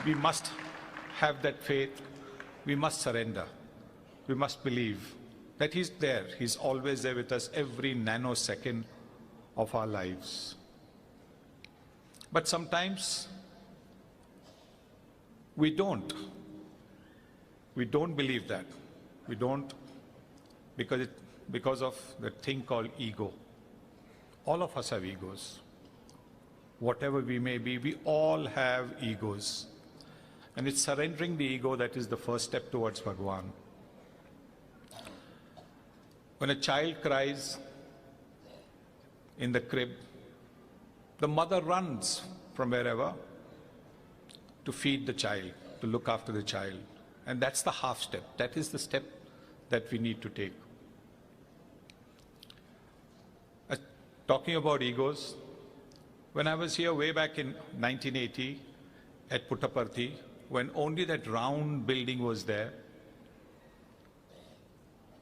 we must have that faith. We must surrender. We must believe that He's there. He's always there with us every nanosecond of our lives. But sometimes we don't. We don't believe that. We don't because of the thing called ego. All of us have egos. Whatever we may be, we all have egos. And it's surrendering the ego that is the first step towards Baghwan. When a child cries in the crib, the mother runs from wherever to feed the child, to look after the child. And that's the half step. That is the step that we need to take. Talking about egos, when I was here way back in 1980 at Puttaparthi, when only that round building was there,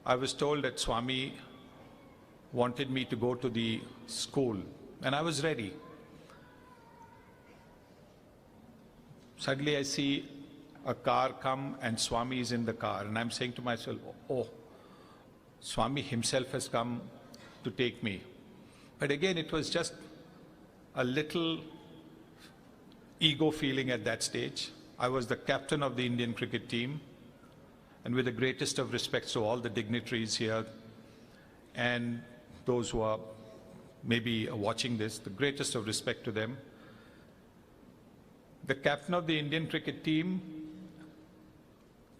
I was told that Swami wanted me to go to the school, and I was ready. Suddenly I see a car come and Swami is in the car, and I'm saying to myself, oh, Swami himself has come to take me. But again, it was just a little ego feeling at that stage. I was the captain of the Indian cricket team, and with the greatest of respects to all the dignitaries here and those who are maybe watching this, the greatest of respect to them. The captain of the Indian cricket team,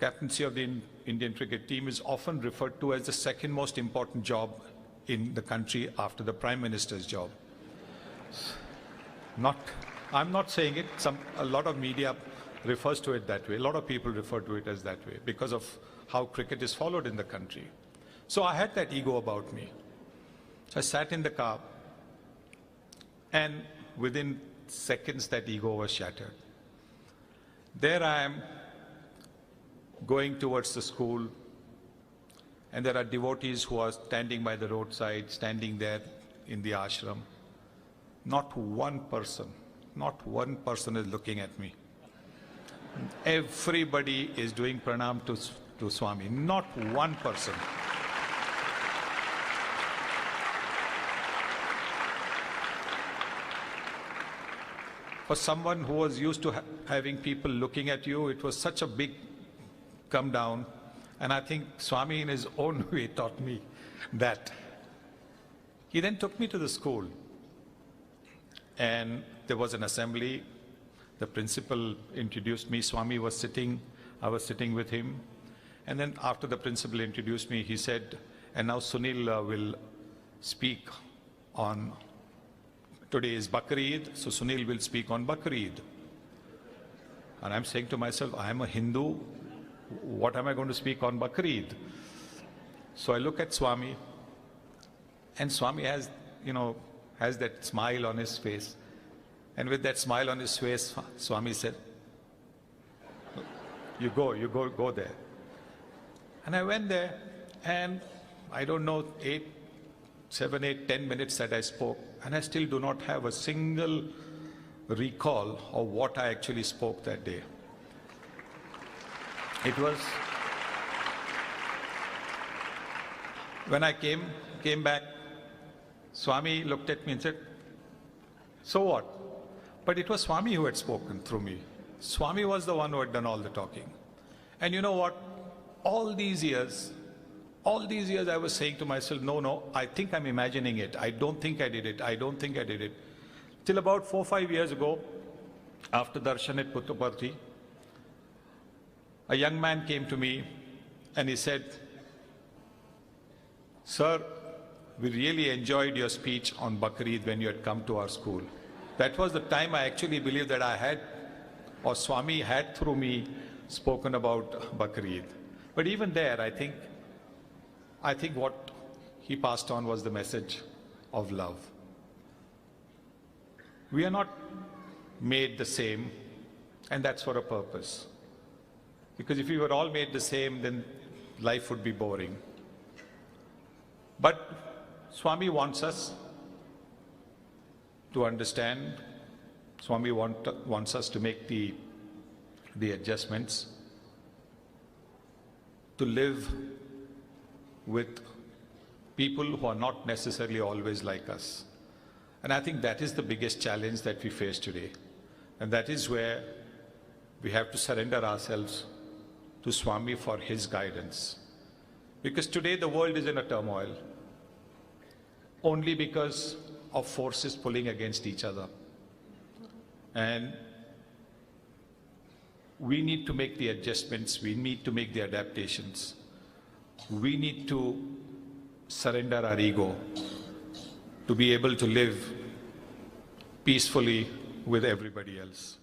captaincy of the Indian cricket team is often referred to as the second most important job in the country after the Prime Minister's job. I'm not saying it, a lot of media refers to it that way. A lot of people refer to it as that way because of how cricket is followed in the country. So I had that ego about me. So I sat in the car, and within seconds that ego was shattered. There I am going towards the school, and there are devotees who are standing by the roadside, standing there in the ashram. Not one person is looking at me. Everybody is doing pranam to Swami. Not one person. For someone who was used to having people looking at you, it was such a big come down. And I think Swami in his own way taught me that. He then took me to the school. And there was an assembly. The principal introduced me. Swami was sitting. I was sitting with him. And then after the principal introduced me, he said, and now Sunil will speak on, today is Bakrid, so Sunil will speak on Bakrid. And I'm saying to myself, I am a Hindu. What am I going to speak on Bakrid? So I look at Swami, and Swami has that smile on his face. And with that smile on his face, Swami said, you go there. And I went there, and I don't know, 7, 8, 10 minutes that I spoke, and I still do not have a single recall of what I actually spoke that day. It was, when I came back, Swami looked at me and said, so what? But it was Swami who had spoken through me. Swami was the one who had done all the talking. And you know what? All these years I was saying to myself, no, I think I'm imagining it. I don't think I did it. Till about 4 or 5 years ago, after darshan at Puttaparthi, a young man came to me and he said, sir, we really enjoyed your speech on Bakrid when you had come to our school. That was the time I actually believed that I had, or Swami had through me, spoken about Bakrid. But even there, I think what he passed on was the message of love. We are not made the same, and that's for a purpose. Because if we were all made the same, then life would be boring. But Swami wants us to understand. Swami wants us to make the the adjustments, to live with people who are not necessarily always like us. And I think that is the biggest challenge that we face today. And that is where we have to surrender ourselves to Swami for his guidance. Because today the world is in a turmoil only because of forces pulling against each other. And we need to make the adjustments, we need to make the adaptations. We need to surrender our ego to be able to live peacefully with everybody else.